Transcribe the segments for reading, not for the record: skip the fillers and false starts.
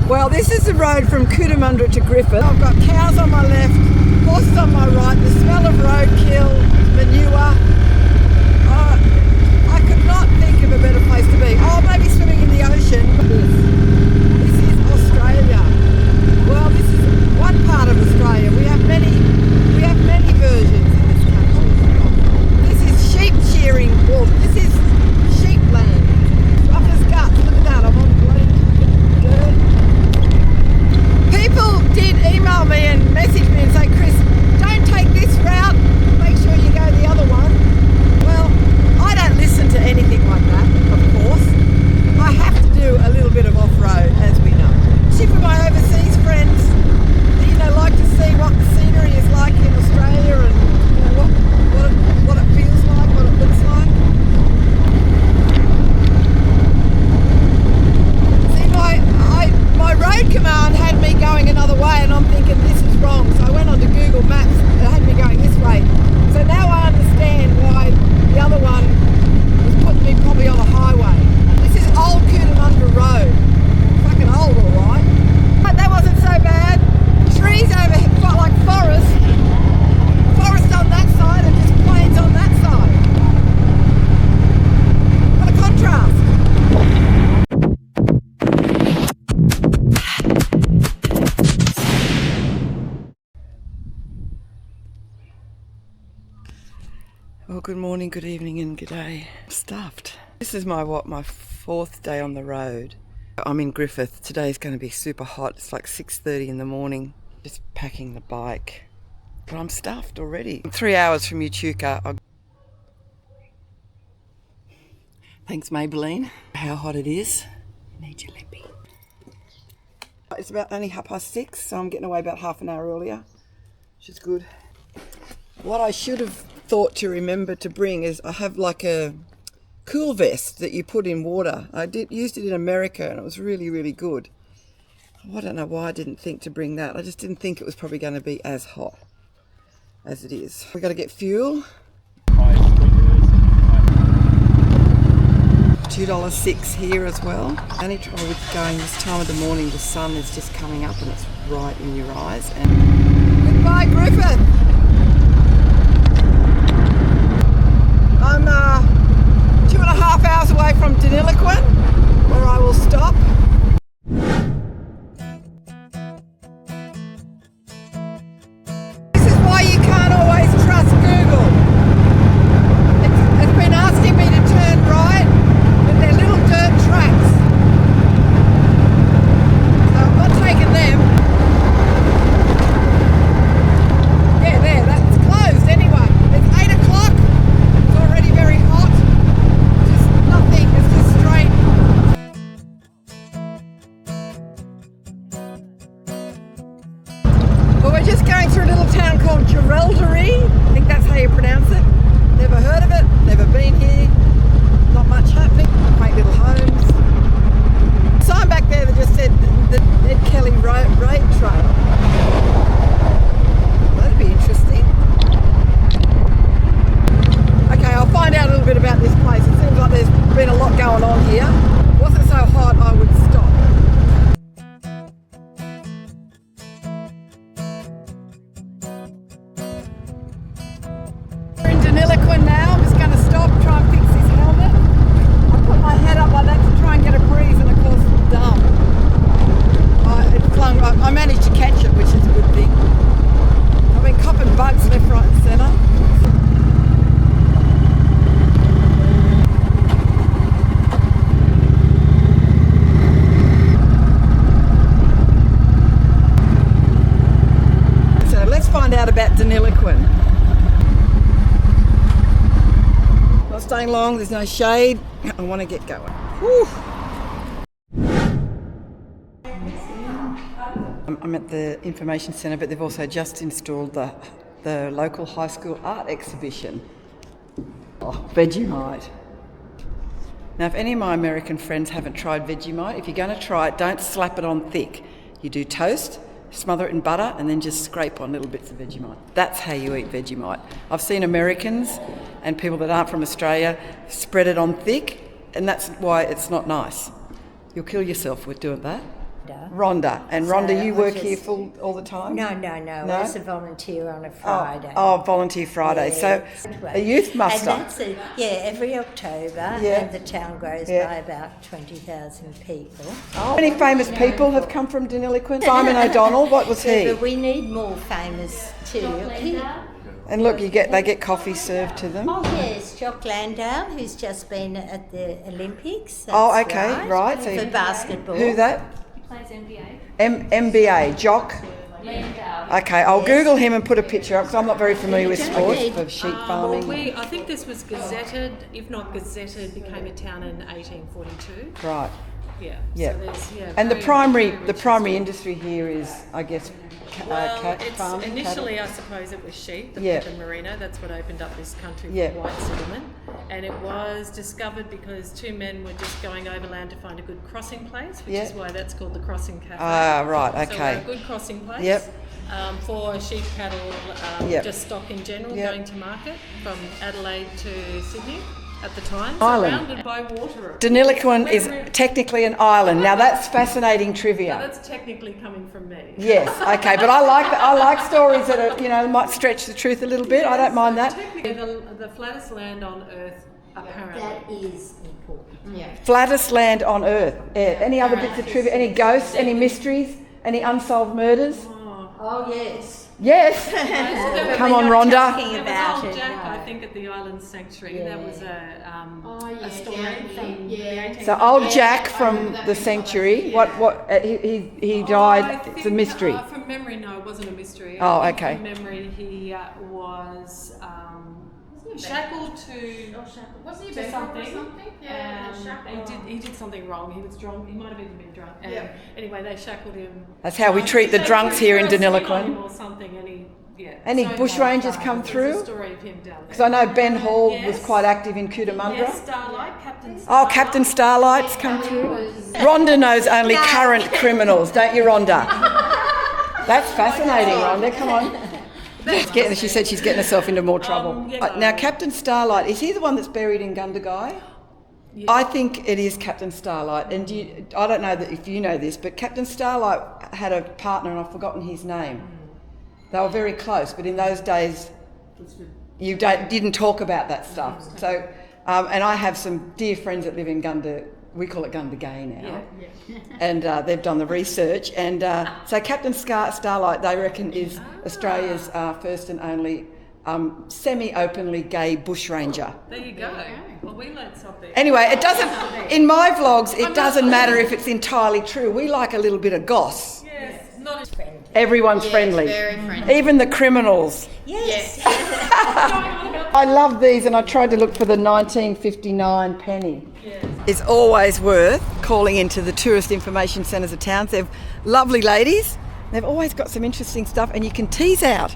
Well, this is the road from Cootamundra to Griffith. I've got cows on my left, horses on my right, the smell of roadkill, manure. I could not think of a better place to be. Oh, maybe swimming in the ocean. This is Australia. Well, this is one part of Australia. We have many versions in this country. This is sheep shearing. Well, this is sheep land. Rough as guts. Look at that. I'm on bloody dirt. People did email me and message me and say, Chris, don't take this route. Make sure you go the other one. Well, I don't listen to anything like that, of course. I have to do a little bit of off-road, as we know. Especially for my overseas friends, you know, like to see what the scenery is like in Australia and you know, what it feels like, what it looks like. See, my road command had me going another way and I'm thinking this is wrong. So I went onto Google Maps and it had me going this way. So now I understand why the other one was putting me probably on a highway. This is old Cootamundra Road. Fucking old, alright. But that wasn't so bad. Trees over here, like forest. Forest on that side and just plains on that side. What a contrast. Well, good morning, good evening and good day. I'm stuffed. This is my fourth day on the road. I'm in Griffith. Today's going to be super hot. It's like 6:30 in the morning. Just packing the bike. But I'm stuffed already. I'm 3 hours from Echuca. Thanks, Maybelline. How hot it is. You need your lippy. It's about only 6:30, so I'm getting away about half an hour earlier, which is good. What I should have thought to remember to bring is I have like a cool vest that you put in water. I used it in America and it was really, really good. I don't know why I didn't think to bring that. I just didn't think it was probably going to be as hot as it is. We've got to get fuel. $2.06 here as well. Only trouble with going this time of the morning, the sun is just coming up and it's right in your eyes. And goodbye, Griffith. I'm 2.5 hours away from Deniliquin, where I will stop. This is why you can't always trust Google. It's been asking me to turn right, but they're little dirt tracks. So I'm not taking them. Yeah, there, that's closed anyway. It's 8 o'clock. It's already very hot. Just nothing, it's just straight. Well, we're just going through a little town called Geraldary. I think that's how you pronounce it. Never heard of it, never been here. Not much happening. Quaint little homes. Sign back there that just said the Ned Kelly Raid Trail. That'd be interesting. Okay, I'll find out a little bit about this place. It seems like there's been a lot going on here. If it wasn't so hot, I would stop. We're in Deniliquin now. I'm just going to stop, try and fix this helmet. I put my head up like that to try and get a breeze, and of course, dumb. I managed to catch it, which is a good thing. I've been copping bugs left, right and centre. So let's find out about Deniliquin. Not staying long, there's no shade. I want to get going. Whew. I'm at the information centre, but they've also just installed the local high school art exhibition. Oh, Vegemite. Now, if any of my American friends haven't tried Vegemite, if you're going to try it, don't slap it on thick. You do toast, smother it in butter, and then just scrape on little bits of Vegemite. That's how you eat Vegemite. I've seen Americans and people that aren't from Australia spread it on thick, and that's why it's not nice. You'll kill yourself with doing that. Rhonda. Rhonda. And So Rhonda, you I work just- here all the time? No. As a volunteer on a Friday. Oh, volunteer Friday. Yeah. So a youth muster. And that's every October, and the town grows by about 20,000 people. How many famous people have come from Deniliquin? Simon O'Donnell, what was he? But we need more famous too. And look, they get coffee served to them. Oh yes, Jock Landau, who's just been at the Olympics. Oh, okay, right. So for basketball. Who that? He plays NBA. MBA, Jock. Landau. Okay, I'll Google him and put a picture up because I'm not very familiar with sports, of sheep farming. I think this was gazetted, if not gazetted, became a town in 1842. Right. Yeah. Yeah. So there's, And the very rich primary history. industry here is, I guess, Well, cat it's farming. initially, cattle. I suppose, it was sheep, the Yeah. Pitt and Merino. That's what opened up this country Yeah. for white settlement. And it was discovered because two men were just going overland to find a good crossing place, which Yeah. is why that's called the Crossing Cafe. Ah, right, So okay. we're a good crossing place. Yep. For sheep, cattle, Yep. just stock in general, Yep. going to market from Adelaide to Sydney at the time. Island. Surrounded by water. Deniliquin is technically an island. Now that's fascinating trivia. Now, that's technically coming from me. Yes, okay, but I like stories that are, might stretch the truth a little bit. I don't mind that. Technically, the flattest land on earth, apparently. That is important. Yeah. Flattest land on earth. Any other bits of trivia? Any ghosts? Any mysteries? Any unsolved murders? Oh yes. Yes. There Come We're on, not Rhonda. talking was about old it, Jack, no. I think, at the Island Sanctuary. Yeah. That was a story from the 18th. So old Jack from the sanctuary. What? He died. I It's a think, mystery. From memory, no, it wasn't a mystery. Oh, I think okay. From memory, he was shackled to Wasn't he to bankrupt something. or something? Yeah, shackled. He did something wrong. He was drunk. He might have even been drunk. And anyway, they shackled him. That's how we treat the They drunks threw here in a sweet on Deniliquin. him or something, and he. Yeah. Any So bushrangers come there's through? a story of him down there. Because I know Ben Hall was Yes. quite active in Cootamundra. Yes, Starlight, Captain Oh, Starlight. Captain Starlight's come through. Rhonda knows only current criminals, don't you, Rhonda? That's fascinating, Rhonda. Come on. She said she's getting herself into more trouble. yeah. Now, Captain Starlight, is he the one that's buried in Gundagai? Yeah. I think it is Captain Starlight. And I don't know if you know this, but Captain Starlight had a partner, and I've forgotten his name. They were very close, but in those days, you didn't talk about that stuff. So, and I have some dear friends that live in we call it Gundagai now, and they've done the research. And so Captain Starlight, they reckon, is Australia's first and only semi-openly gay bushranger. There you go. Well, we learned something. Anyway, it doesn't, in my vlogs, it doesn't matter if it's entirely true. We like a little bit of goss. Yes, not as friendly. Everyone's friendly. Very friendly. Even the criminals. Yes. I love these, and I tried to look for the 1959 penny. It's always worth calling into the tourist information centres of towns. They're lovely ladies. They've always got some interesting stuff, and you can tease out.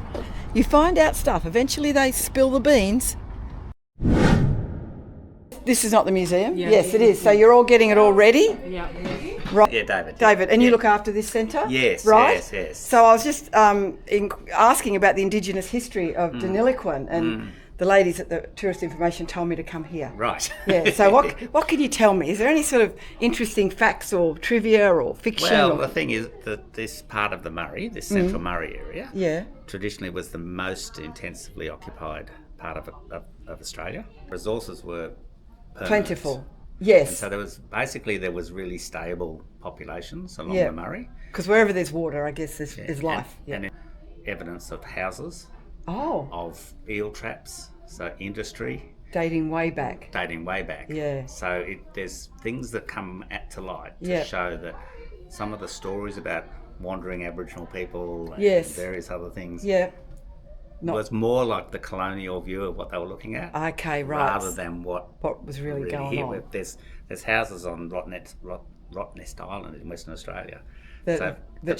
You find out stuff. Eventually they spill the beans. This is not the museum? Yes, it is. So you're all getting it all ready? Yeah. Right. Yeah, David. David, and you look after this centre? Yes, right? yes. So I was just asking about the Indigenous history of Deniliquin, and the ladies at the Tourist Information told me to come here. Right. Yeah, so what can you tell me? Is there any sort of interesting facts or trivia or fiction? Well, or... the thing is that this part of the Murray, this central Murray area, Yeah. traditionally was the most intensively occupied part of Australia. Resources were permanent. Plentiful. Yes. So there was really stable populations along Yeah. the Murray. Because wherever there's water, I guess there's life. And evidence of houses, Oh, of eel traps, so industry dating way back. dating way back. Yeah. So there's things that come to light to Yeah. show that some of the stories about wandering Aboriginal people and Yes. various other things Yeah. Not was more like the colonial view of what they were looking at, okay, right. rather than what was really going here. on. There's houses on Rottnest Island in Western Australia That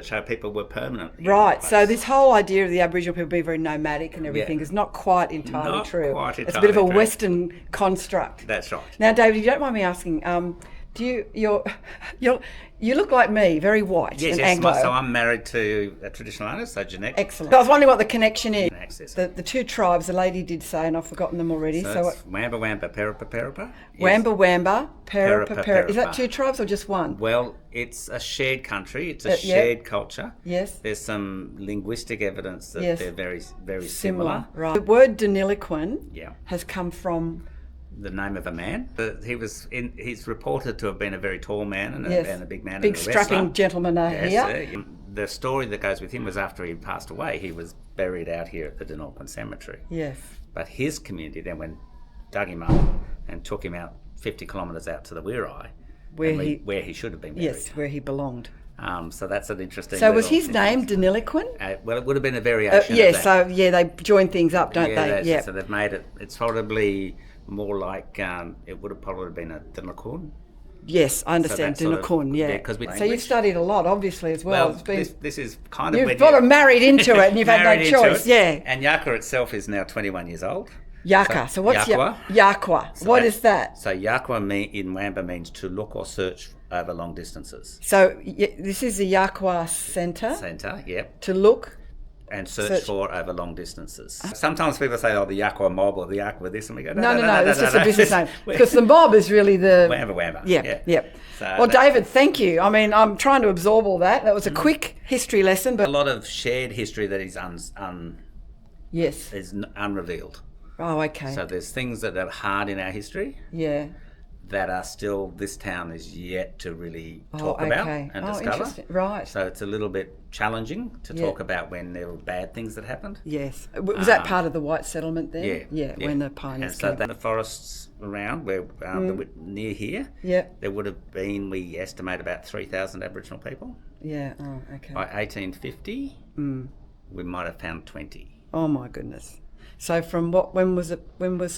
show people were permanently Right, in the so place. this whole idea of the Aboriginal people being very nomadic and everything is not quite entirely Not true. quite It's a bit of a entirely true. Western construct. That's right. Now, David, if you don't mind me asking, You look like me, very white Yes, and yes. Anglo. So I'm married to a traditional owner, so Jeanette. Excellent. I was wondering what the connection is. Access. The two tribes, the lady did say, and I've forgotten them already. So it's Wamba Wamba Perapa Perapa. Wamba Wamba, Perapa Perapa, Perapa. Is that Perapa. two tribes or just one? Well, it's a shared country. It's a yeah. shared culture. Yes. There's some linguistic evidence that Yes. they're very, very similar. Right. The word Deniliquin Yeah. has come from... The name of a man. But he's reported to have been a very tall man and, Yes. and a big man. Big and a strapping wrestler. gentleman here. The story that goes with him was after he passed away, he was buried out here at the Deniliquin Cemetery. Yes. But his community then dug him up and took him out 50 kilometres out to the Wirrai, where he should have been buried. Yes, where he belonged. So that's an interesting. So was his name Deniliquin? Well, it would have been a variation. Yeah. of that. So they join things up, don't they? that's- Yeah. So they've made it. It's probably more like it would have probably been a Deniliquin. Yes, I understand. So that's sort of- Deniliquin, yeah. yeah, 'cause we- So you've studied a lot, obviously, as well. Well, It's been, this is kind of you've when sort of married into it, and you've had no married into choice. it. Yeah. And Yaka itself is now 21 years old. Yaka. So what's Yakwa? Yakwa? So What is that? So Yakwa in Wamba means to look or search over long distances. So this is the Yakwa Centre Centre, yep. to look. And search for over long distances. Sometimes people say, oh, the Yakwa mob or the Yakwa this, and we go, No, it's just a business name. Because the mob is really the... Wamba. Yeah. So Well, David, thank you. I mean, I'm trying to absorb all that. That was a quick history lesson, a but... lot of shared history that is Yes. unrevealed. Oh, okay. So there's things that are hard in our history Yeah. that are still, this town is yet to really talk Oh, about okay. and Oh, discover. interesting. Right. So it's a little bit challenging to Yeah. talk about when there were bad things that happened. Yes. Was that part of the white settlement then? Yeah. When the pioneers And so came. that the forests around where near here, Yeah. there would have been, we estimate, about 3,000 Aboriginal people. Yeah. Oh, okay. By 1850, we might have found 20. Oh my goodness. So from when was the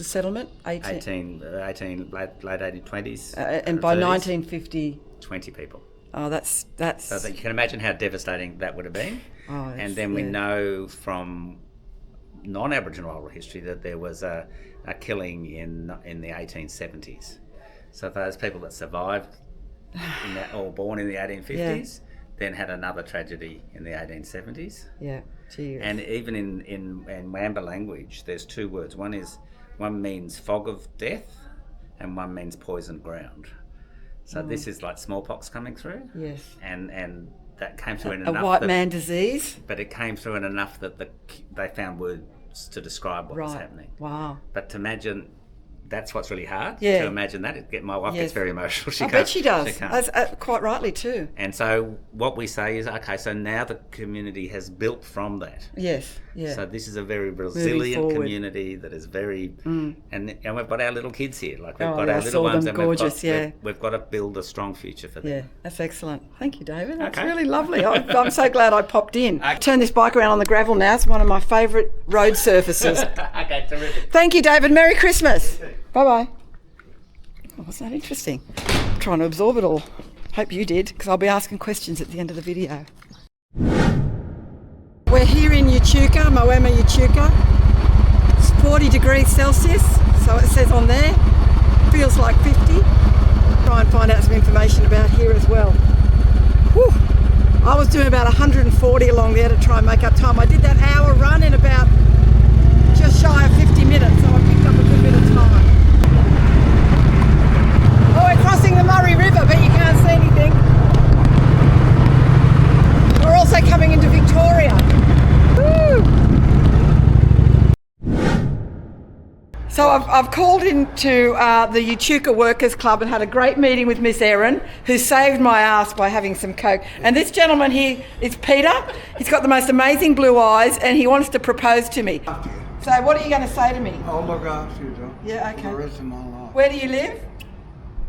settlement? Late 1820s. And by 1950, 20 people. oh, that's So that you can imagine how devastating that would have been. Oh, and then we know from non-Aboriginal oral history that there was a killing in the 1870s. So those people that survived or born in the 1850s then had another tragedy in the 1870s. yeah. Gee. And even in Wamba language, there's two words. One means fog of death, and one means poisoned ground. So this is like smallpox coming through. Yes. And that came through in A enough. white man disease. But it came through in enough that they found words to describe what was happening. Wow. But to imagine. That's what's really hard. Yeah. To imagine that. My wife gets very emotional. I bet she does. can't. That's, quite rightly too. And so what we say is, okay, so now the community has built from that. Yes. Yeah. So this is a very resilient forward. community that is very, and we've got our little kids here. Like we've Oh, got yeah, our I little saw ones, them. and Gorgeous, we've got to build a strong future for them. Yeah, that's excellent. Thank you, David. That's Okay. really lovely. I'm so glad I popped in. Turn this bike around on the gravel now. It's one of my favourite road surfaces. Okay, terrific. Thank you, David. Merry Christmas. Bye-bye. Oh, wasn't that interesting? I'm trying to absorb it all. Hope you did, because I'll be asking questions at the end of the video. We're here in Echuca, Moama, Echuca. It's 40 degrees Celsius, so it says on there. Feels like 50. Try and find out some information about here as well. Whew. I was doing about 140 along there to try and make up time. I did that hour run in about just shy of 50 minutes, so I picked up a good bit of time. Oh, we're crossing the Murray River, but you can't see anything. We're also coming into Victoria. Woo! So I've called into the Echuca Workers Club and had a great meeting with Miss Erin, who saved my ass by having some Coke. And this gentleman here is Peter. He's got the most amazing blue eyes and he wants to propose to me. So what are you going to say to me? I'll look after you, Doc. Yeah, okay. For the rest of my life. Where do you live?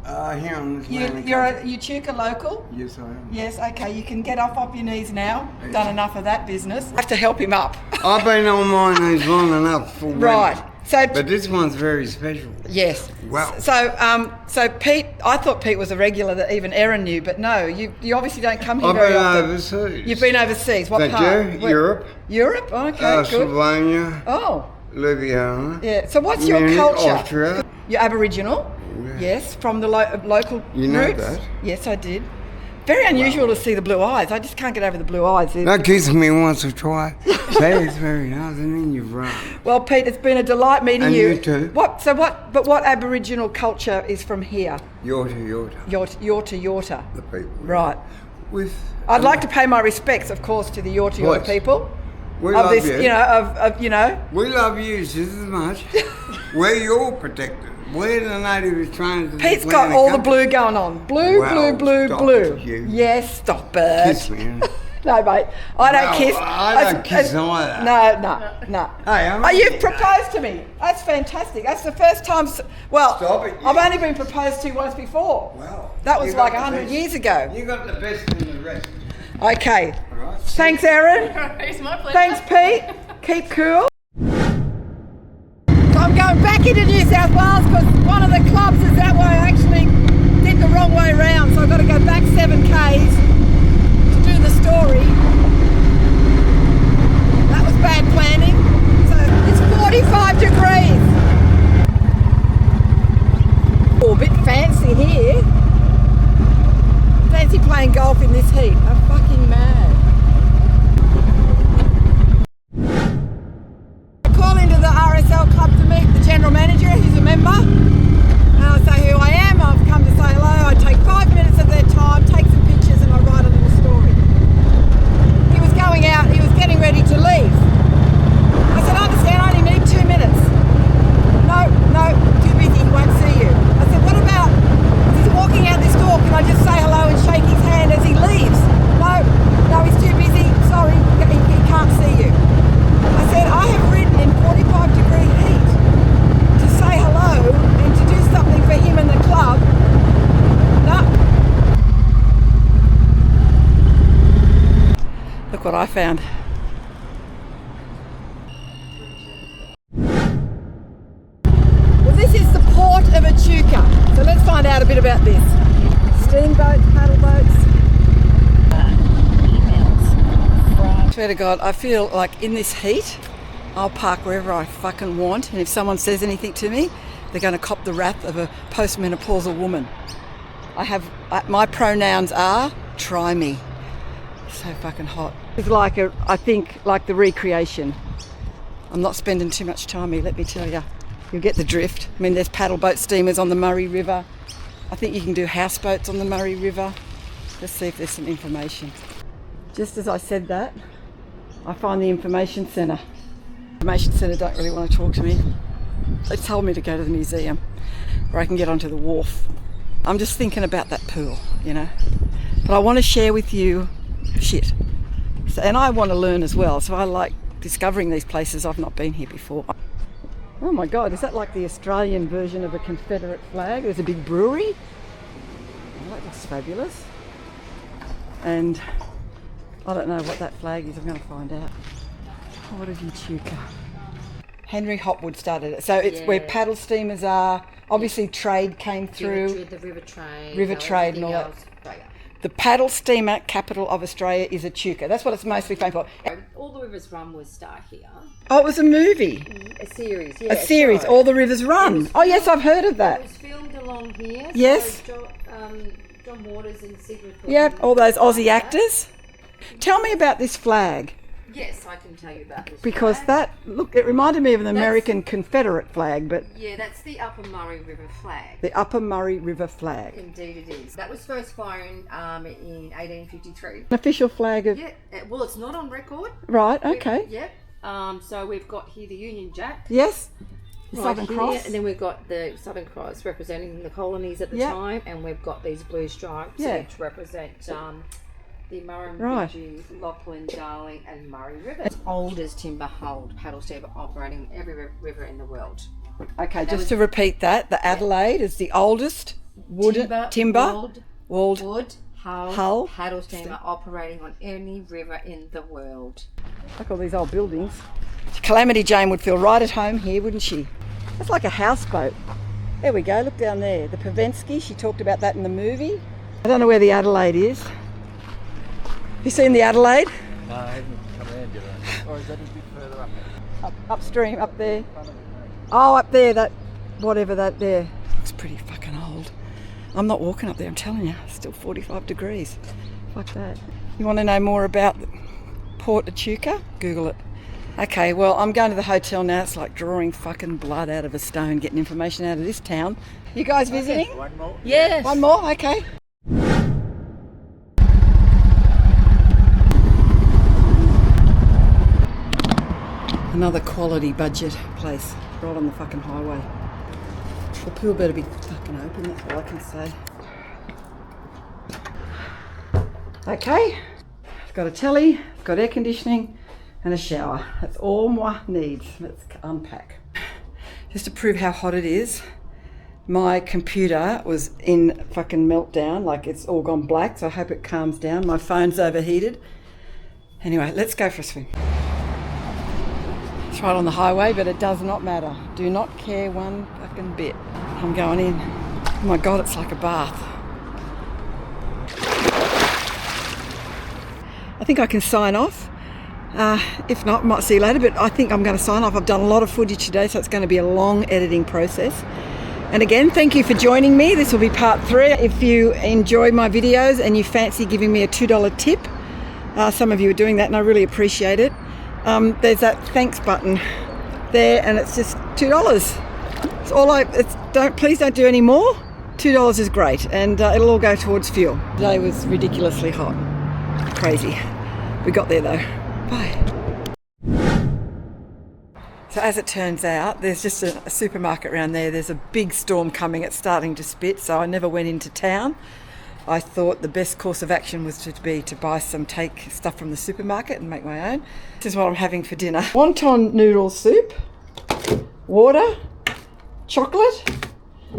Here on this land. You're a Echuca local? Yes, I am. Yes, okay, you can get off your knees now. Done enough of that business. I have to help him up. I've been on my knees long enough for Right. women. So But this one's very special. yes. Wow. So Pete, I thought Pete was a regular that even Erin knew, but no, you obviously don't come here I've very been often. overseas. You've been overseas. What That part? you? Europe. Europe? Oh, okay, good. Slovenia, Oh, Ljubljana. yeah. So what's your Munich, culture? Austria. You're Aboriginal? Yeah. Yes, from the local You know roots. that? Yes, I did. Very unusual to see the blue eyes. I just can't get over the blue eyes. That gives me once or twice. Say it's very nice, and then you've run. Well, Pete, it's been a delight meeting And you. you too. What Aboriginal culture is from here? Yorta. Yorta. The people. Right. With. I'd like to pay my respects, of course, to the Yorta What? people. We Of love this, you. you know. We love you just as much. We're your protectors. We're the native trying to. Pete's got all the blue going on. Blue, Well, blue, stop blue. it, you. Yes, stop it. Kiss me. Huh? No, mate. I don't Well, kiss. I don't kiss either. No. Hey, I'm You've only- proposed to me. That's fantastic. That's the first time. Well, Stop it, you. I've only been proposed to once before. Well, That was you got like the 100 best. years ago. You got the best and the rest. Okay. All right. Thanks, Aaron. It's my pleasure. Thanks, Pete. Keep cool. So I'm going back into New South Wales because one of the clubs is that way. I actually did the wrong way round, so I've got to go back 7 k's to do the story. That was bad planning. So it's 45 degrees. Oh, a bit fancy here. Fancy playing golf in this heat. I'm fucking mad. I call into the RSL club to meet the general manager, who's a member. And I say who I am. I've come to say hello. I take 5 minutes of their time, take some pictures, and I write a little story. He was going out. He was getting ready to leave. I said, I understand. I only need 2 minutes. No, too busy. He won't see you. I said, what about? He's walking out this door. Can I just say hello and shake his hand as he leaves? No, he's too busy. Sorry, he can't see you. I said, I have ridden in 45-degree heat to say hello and to do something for him and the club. No. Look what I found. Well, this is the port of Echuca. So let's find out a bit about this. Steamboats, paddle boats. Swear to God, I feel like in this heat, I'll park wherever I fucking want, and if someone says anything to me, they're going to cop the wrath of a postmenopausal woman. My pronouns are try me. So fucking hot. It's like I think like the recreation. I'm not spending too much time here, let me tell you. You'll get the drift. I mean, there's paddle boat steamers on the Murray River. I think you can do houseboats on the Murray River. Let's see if there's some information. Just as I said that, I find the information centre. Information centre don't really want to talk to me. They told me to go to the museum where I can get onto the wharf. I'm just thinking about that pool, you know. But I want to share with you shit. So, and I want to learn as well. So I like discovering these places. I've not been here before. Oh my God, is that like the Australian version of a Confederate flag? There's a big brewery. Oh, that looks fabulous. And I don't know what that flag is. I'm going to find out. Port of Echuca. Henry Hopwood started it. So it's where paddle steamers are. Obviously trade came through. The river trade. River trade and all that. The paddle steamer capital of Australia is Echuca. That's what it's mostly famous for. All the Rivers Run was start here. Oh, it was a movie. A series, yeah. A series, show. All the Rivers Run. Oh yes, I've heard of It that. was filmed along here. Yes. So John Waters and Sigrid. Yep, all those Aussie actors. Tell me about this flag. Yes, I can tell you about this. Because flag. it reminded me of an American Confederate flag, but Yeah, that's the Upper Murray River flag. the Upper Murray River flag. Indeed it is. That was first fired in 1853. An official flag of... Yeah, well, it's not on record. Right, okay. Yep. So we've got here the Union Jack. Yes. The Right Southern here, Cross. and then we've got the Southern Cross representing the colonies at the Yep. time, and we've got these blue stripes Yeah. which represent the Murrumbidgee, Right. Lachlan, Darling, and Murray River. It's oldest timber hulled paddle steamer operating every river in the world. Okay, just to repeat that, the Adelaide is the oldest timber walled hull paddle steamer operating on any river in the world. Look at all these old buildings. Calamity Jane would feel right at home here, wouldn't she? That's like a houseboat. There we go, look down there. The Pavensky, she talked about that in the movie. I don't know where the Adelaide is. You seen the Adelaide? No, I haven't come around yet. Or is that a bit further up? Upstream, up there. Oh, up there, that, whatever that there. Looks pretty fucking I'm not walking up there, I'm telling you. It's still 45 degrees. Fuck that. You want to know more about Port Echuca? Google it. Okay, well, I'm going to the hotel now. It's like drawing fucking blood out of a stone, getting information out of this town. You guys visiting? One more. Yes. One more? Okay. Another quality budget place, right on the fucking highway. The pool better be fucking open, that's all I can say. Okay, I've got a telly, I've got air conditioning and a shower. That's all my needs. Let's unpack. Just to prove how hot it is, my computer was in fucking meltdown, like it's all gone black, so I hope it calms down. My phone's overheated. Anyway, let's go for a swim. It's right on the highway, but it does not matter. Do not care one fucking bit. I'm going in. Oh my God, it's like a bath. I think I can sign off. If not, might see you later, but I think I'm going to sign off. I've done a lot of footage today, so it's going to be a long editing process. And again, thank you for joining me. This will be part 3. If you enjoy my videos and you fancy giving me a $2 tip, some of you are doing that and I really appreciate it. There's that thanks button there, and it's just $2. It's all please don't do any more. $2 is great, and it'll all go towards fuel. Today was ridiculously hot. Crazy. We got there though. Bye. So as it turns out, there's just a supermarket around there. There's a big storm coming. It's starting to spit, so I never went into town. I thought the best course of action was to take stuff from the supermarket and make my own. This is what I'm having for dinner. Wonton noodle soup, water, chocolate,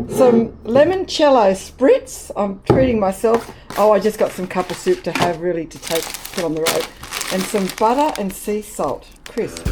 some limoncello spritz. I'm treating myself. Oh, I just got some cup of soup to have, really, to put on the road. And some butter and sea salt. Crisp.